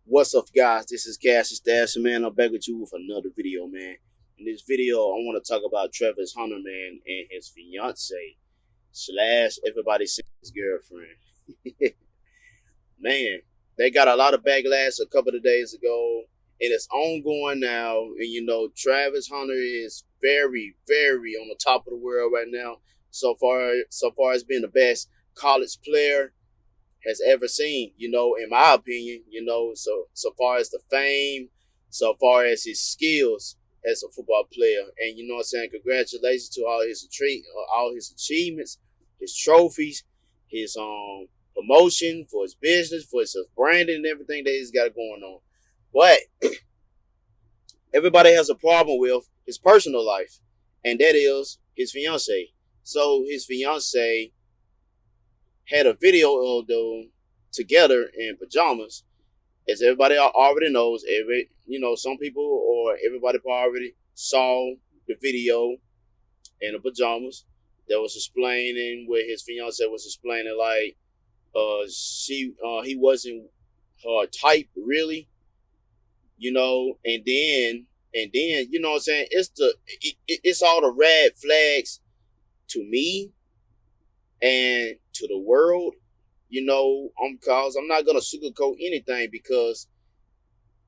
What's up, guys? This is Cassius Dash, man. I'm back with you with another video, man. In this video, I want to talk about Travis Hunter, man, and his fiance slash everybody sees his girlfriend. Man, they got a lot of backlash a couple of days ago, and it's ongoing now. And Travis Hunter is very, very on the top of the world right now. So far as being the best college player has ever seen, in my opinion, so far as the fame, so far as his skills as a football player. And you know what I'm saying, congratulations to all his achievements, his trophies, his promotion for his business, for his branding and everything that he's got going on. But everybody has a problem with his personal life, and that is his fiance. So his fiance had a video of them together in pajamas. As everybody already knows, some people or everybody already saw the video in the pajamas that was explaining where his fiance was explaining like he wasn't her type really, and then you know what I'm saying, it's all the red flags to me and to the world, cause I'm not gonna sugarcoat anything because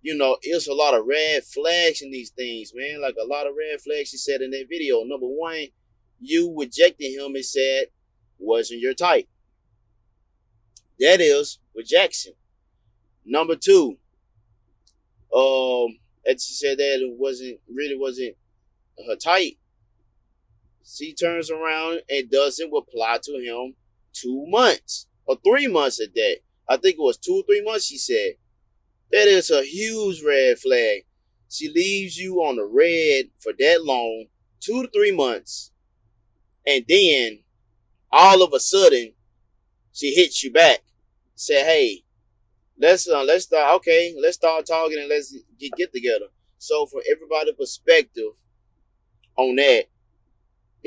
it's a lot of red flags in these things, man. Like a lot of red flags he said in that video. Number one, you rejected him and said wasn't your type. That is rejection. Number two, as she said that it wasn't her type. She turns around and doesn't reply to him 2 months or 3 months at that. I think it was 2 or 3 months, she said. That is a huge red flag. She leaves you on the red for that long, 2 to 3 months, and then all of a sudden she hits you back. Say, hey, let's start. Okay, let's start talking and let's get together. So, from everybody's perspective on that,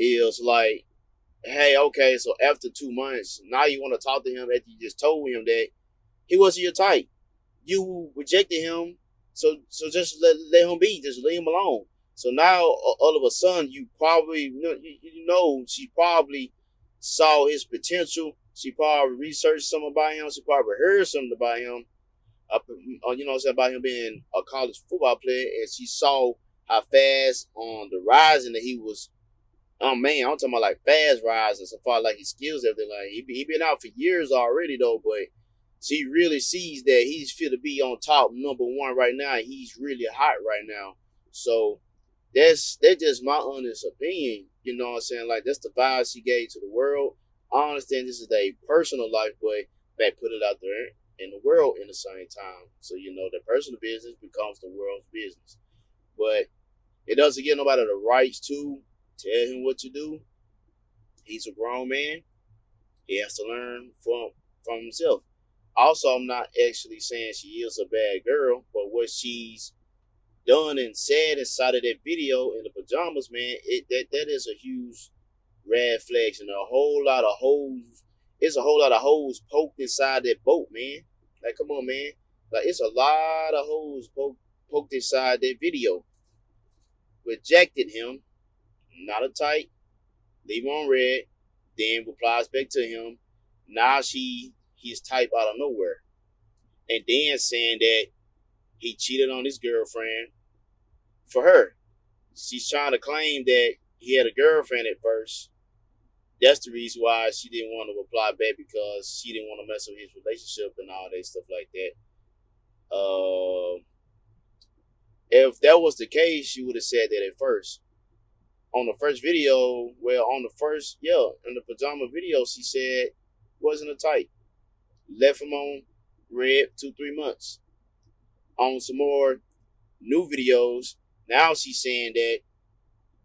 is like, hey, okay, so after 2 months, now you want to talk to him after you just told him that he wasn't your type. You rejected him, so just let him be, just leave him alone. So now all of a sudden, you probably she probably saw his potential. She probably researched something about him. She probably heard something about him. About him being a college football player, and she saw how fast on the rising that he was. Oh man, I'm talking about like fast rising so far like his skills, everything. Like he been out for years already though, but she really sees that he's fit to be on top, number one right now. He's really hot right now. So that's just my honest opinion. You know what I'm saying? Like that's the vibe she gave to the world. I understand this is a personal life, but they put it out there in the world in the same time. So the personal business becomes the world's business. But it doesn't give nobody the rights to tell him what to do. He's a grown man. He has to learn from himself. Also, I'm not actually saying she is a bad girl, but what she's done and said inside of that video in the pajamas, man, that is a huge red flag and a whole lot of holes. It's a whole lot of holes poked inside that boat, man. Like, come on, man. Like, it's a lot of holes poked inside that video. Rejected him, not a type, leave him on red, then replies back to him. Now he's type out of nowhere. And then saying that he cheated on his girlfriend for her. She's trying to claim that he had a girlfriend at first. That's the reason why she didn't want to reply back, because she didn't want to mess up his relationship and all that stuff like that. If that was the case, she would have said that at first. On the first video, in the pajama video, she said wasn't a type. Left him on red 2 3 months. On some more new videos, now she's saying that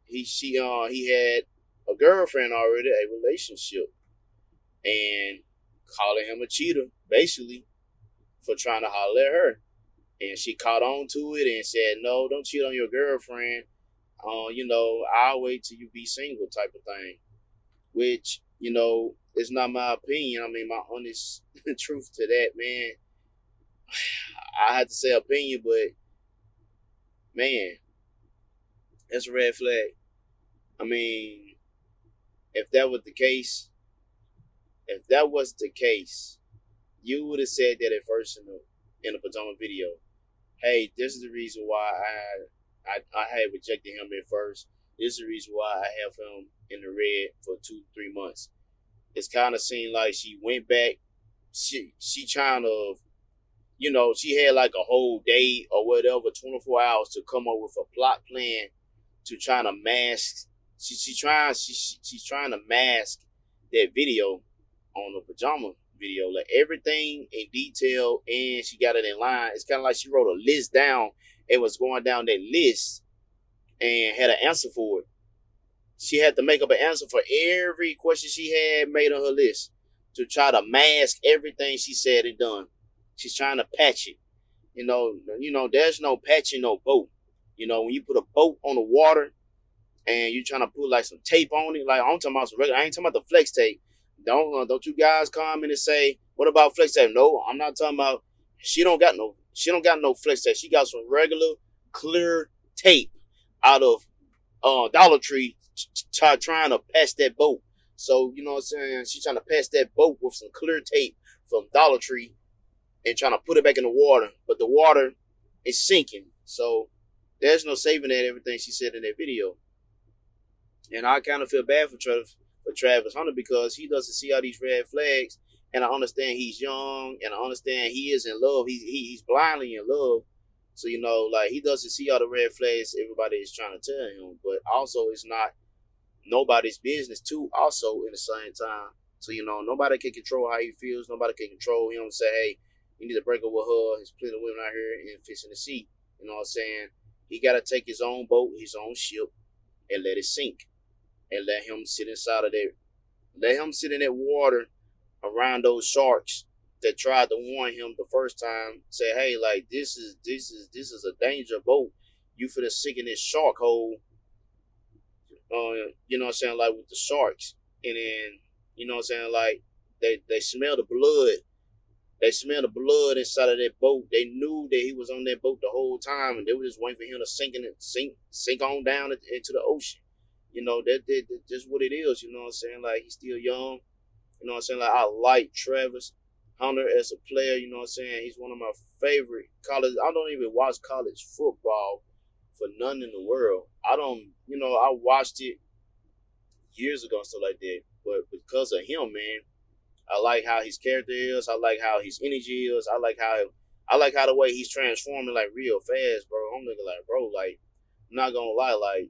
he had a girlfriend already, a relationship, and calling him a cheater, basically, for trying to holler at her. And she caught on to it and said, no, don't cheat on your girlfriend. I'll wait till you be single type of thing. Which, it's not my opinion. I mean, my honest truth to that, man. I had to say opinion, but man, that's a red flag. I mean, if that was the case, if that was the case, you would have said that at first in the pajama video. Hey, this is the reason why I had rejected him at first. This is the reason why I have him in the red for 2-3 months. It's kind of seemed like she went back. She trying to, she had like a whole day or whatever, 24 hours to come up with a plot plan to trying to mask. She's trying to mask that video on the pajama video, like everything in detail, and she got it in line. It's kind of like she wrote a list down and was going down that list and had an answer for it. She had to make up an answer for every question she had made on her list to try to mask everything she said and done. She's trying to patch it. There's no patching no boat. When you put a boat on the water and you're trying to put like some tape on it, like I'm talking about some regular, I ain't talking about the flex tape. Don't you guys come in and say, what about flex tape? No, I'm not talking about. She don't got no flex tape. She got some regular clear tape out of Dollar Tree, trying to patch that boat. So you know what I'm saying? She's trying to patch that boat with some clear tape from Dollar Tree and trying to put it back in the water, but the water is sinking. So there's no saving that everything she said in that video. And I kind of feel bad for Travis Hunter because he doesn't see all these red flags. And I understand he's young, and I understand he is in love. He's blindly in love. So, like he doesn't see all the red flags everybody is trying to tell him. But also it's not nobody's business too, also in the same time. So, nobody can control how he feels. Nobody can control him and say, hey, you need to break up with her. There's plenty of women out here and fishing the sea. You know what I'm saying? He got to take his own boat, his own ship, and let it sink. And let him sit inside of there. Let him sit in that water around those sharks that tried to warn him the first time. Say, hey, like this is a danger boat. You finna sink in this shark hole. You know what I'm saying, like with the sharks. And then, you know what I'm saying, like they smell the blood. They smell the blood inside of that boat. They knew that he was on that boat the whole time, and they were just waiting for him to sink on down into the ocean. That's just what it is. You know what I'm saying? Like, he's still young. You know what I'm saying? Like, I like Travis Hunter as a player. You know what I'm saying? He's one of my favorite college. I don't even watch college football for none in the world. I don't, I watched it years ago and stuff like that. But because of him, man, I like how his character is. I like how his energy is. I like how the way he's transforming like real fast, bro. I'm looking like, bro, like, I'm not gonna lie, like,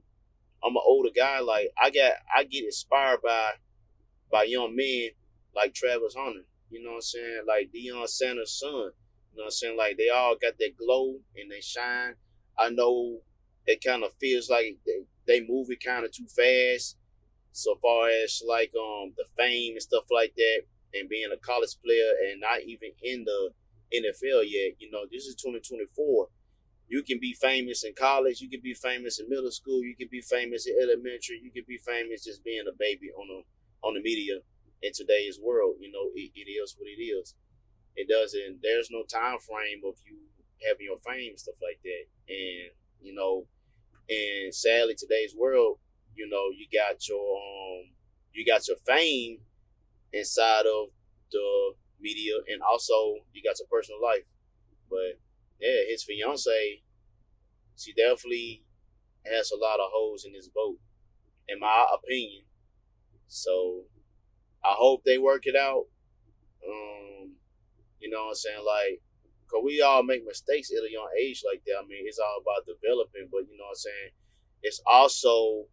I'm an older guy. Like, I get inspired by young men like Travis Hunter. You know what I'm saying? Like Deion Sanders' son. You know what I'm saying? Like, they all got that glow and they shine. I know it kind of feels like they move it kind of too fast. So far as like the fame and stuff like that, and being a college player and not even in the NFL yet. This is 2024. You can be famous in college. You can be famous in middle school. You can be famous in elementary. You can be famous just being a baby on the media in today's world. It is what it is. It doesn't. There's no time frame of you having your fame and stuff like that. And and sadly, today's world, you got your fame inside of the media, and also you got your personal life. But yeah, his fiancée, she definitely has a lot of holes in this boat, in my opinion. So I hope they work it out. You know what I'm saying? Like, cause we all make mistakes at a young age like that. I mean, it's all about developing, but you know what I'm saying? It's also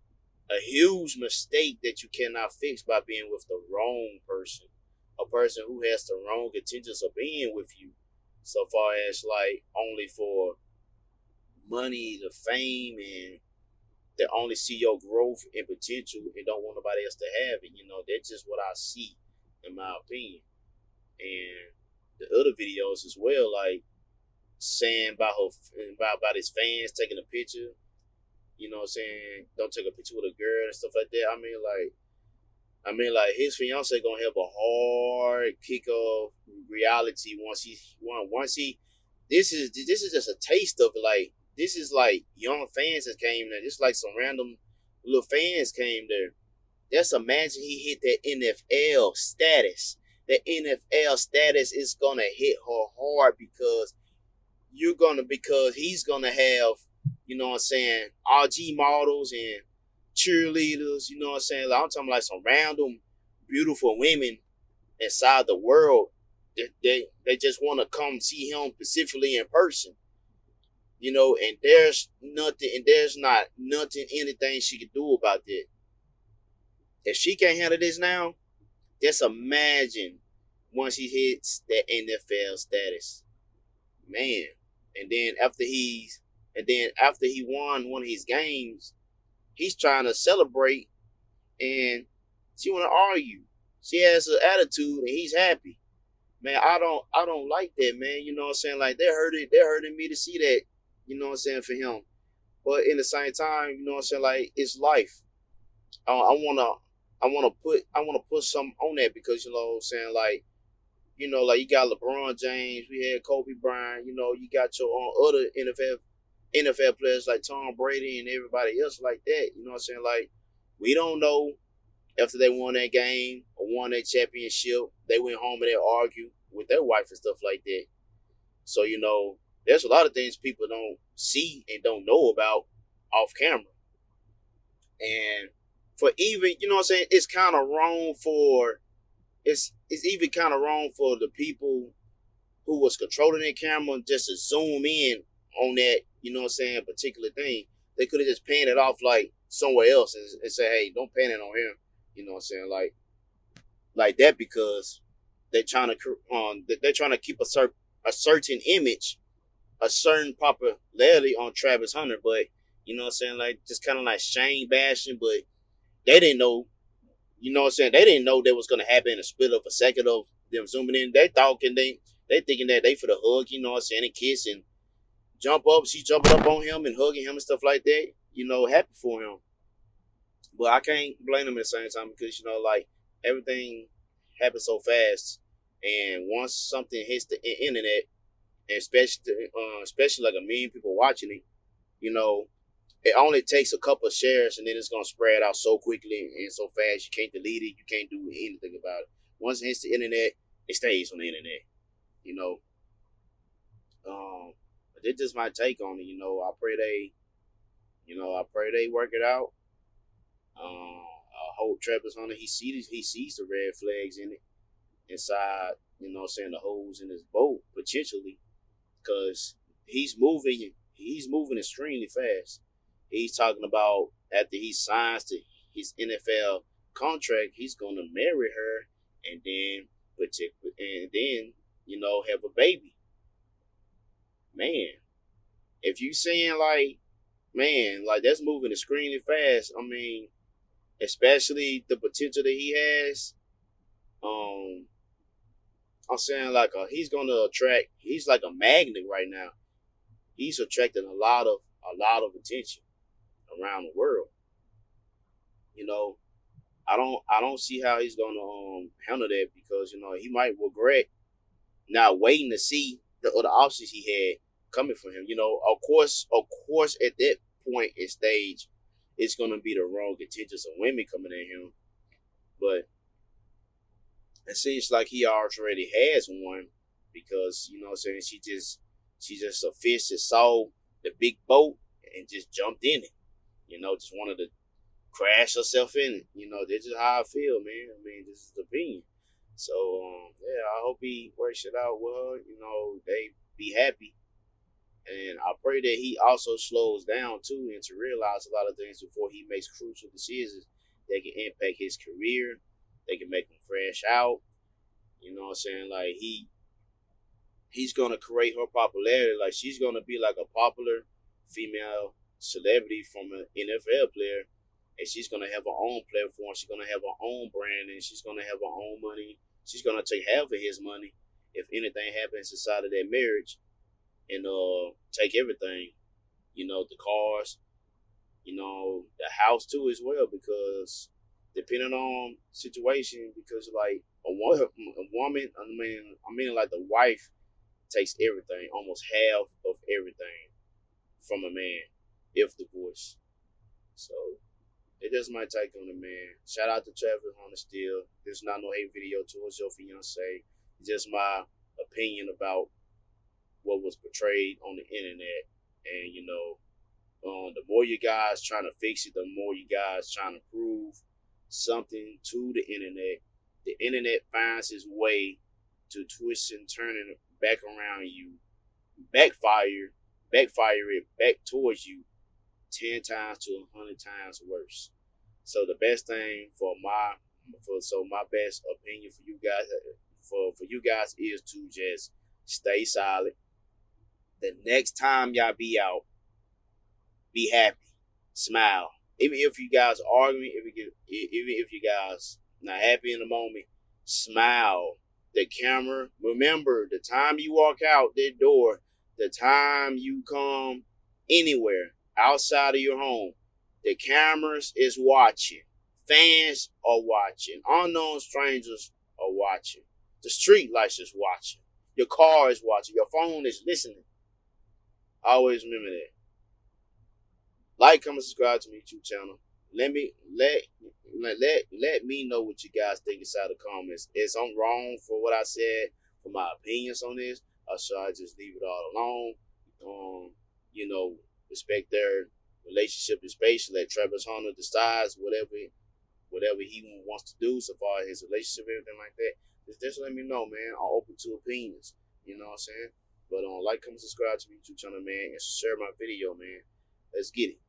a huge mistake that you cannot fix by being with the wrong person. A person who has the wrong intentions of being with you. So far as like only for money, the fame, and they only see your growth and potential and don't want nobody else to have it. That's just what I see, in my opinion. And the other videos as well, like saying about his fans taking a picture. You know what I'm saying? Don't take a picture with a girl and stuff like that. I mean, like his fiance gonna have a hard kick of reality once he this is just a taste of it. Like this is like young fans that came there, just like some random little fans came there. Just imagine he hit that NFL status. That NFL status is gonna hit her hard because he's gonna have, you know what I'm saying, RG models and cheerleaders, you know what I'm saying? Like, I'm talking like some random beautiful women inside the world. They just want to come see him specifically in person, you know, and there's not nothing, anything she can do about that. If she can't handle this now, just imagine once he hits that NFL status, man. And then after he won one of his games, he's trying to celebrate, and she want to argue. She has an attitude, and he's happy. Man, I don't like that, man. You know what I'm saying? Like they're hurting me to see that. You know what I'm saying, for him. But in the same time, you know what I'm saying, like it's life. I wanna put something on that because you know what I'm saying, like like you got LeBron James, we had Kobe Bryant, you got your own other NFL players like Tom Brady and everybody else like that. You know what I'm saying? Like we don't know after they won that game or won that championship, they went home and they argued with their wife and stuff like that. So there's a lot of things people don't see and don't know about off camera. And for even, you know what I'm saying, it's kind of wrong for it's even kind of wrong for the people who was controlling that camera just to zoom in on that, you know what I'm saying, particular thing. They could have just panned it off like somewhere else and say, hey, don't pan it on him. You know what I'm saying, like that because they're trying to keep a certain image, a certain popularity on Travis Hunter, but you know what I'm saying, like just kind of like Shane bashing, but they didn't know. You know what I'm saying? They didn't know that was gonna happen in a split of a second of them zooming in. They thinking that they for the hug, you know what I'm saying, and kiss and jump up. She jumping up on him and hugging him and stuff like that. Happy for him. But I can't blame him at the same time because like everything happens so fast, and once something hits the internet, and especially like a million people watching it, you know, it only takes a couple of shares and then it's gonna spread out so quickly and so fast you can't delete it, you can't do anything about it. Once it hits the internet, it stays on the internet. You know. But that's just my take on it. I pray they work it out. I hope Travis Hunter he sees the red flags in it inside. The holes in his boat potentially because he's moving extremely fast. He's talking about after he signs his NFL contract, he's gonna marry her and then have a baby. Man, if you saying like like that's moving extremely fast. I mean, especially the potential that he has. Um, I'm saying like he's like a magnet right now. He's attracting a lot of attention around the world. You know, I don't see how he's gonna handle that because he might regret not waiting to see the other options he had coming for him. Of course, at that point in stage, it's gonna be the wrong contingents of women coming at him. But it seems like he already has one because what I'm saying, she just a fish that saw the big boat and just jumped in it. Just wanted to crash herself in it. That's just how I feel, man. I mean, this is the opinion. So, yeah, I hope he works it out with her. They be happy. And I pray that he also slows down, too, and to realize a lot of things before he makes crucial decisions that can impact his career. They can make him crash out. You know what I'm saying? Like, he's going to create her popularity. Like, she's going to be like a popular female celebrity from an NFL player, and she's gonna have her own platform. She's gonna have her own brand, and she's gonna have her own money. She's gonna take half of his money if anything happens inside of that marriage, and take everything. The cars, the house too as well, because depending on situation, because like a woman, I mean like the wife takes everything, almost half of everything from a man, if divorced. So it just my take on it, man. Shout out to Travis Hunter still. There's not no hate video towards your fiance. It's just my opinion about what was portrayed on the internet. And the more you guys trying to fix it, the more you guys trying to prove something to the internet. The internet finds its way to twist and turn it back around you, backfire it back towards you 10 times to 100 times worse. So the best thing my best opinion for you guys for you guys is to just stay silent. The next time y'all be out, be happy, smile. Even if you guys are arguing, even if you guys not happy in the moment, smile. The camera, remember the time you walk out that door, the time you come anywhere outside of your home, the cameras is watching. Fans are watching. Unknown strangers are watching. The street lights is watching. Your car is watching. Your phone is listening. Always remember that. Like, comment, subscribe to my YouTube channel. Let me know what you guys think inside the comments. If I'm wrong for what I said, for my opinions on this, or should I just leave it all alone? Respect their relationship and space. Let Travis Hunter decide whatever he wants to do so far as his relationship, everything like that. Just let me know, man. I'm open to opinions. You know what I'm saying? But like, comment, subscribe to my YouTube channel, man, and share my video, man. Let's get it.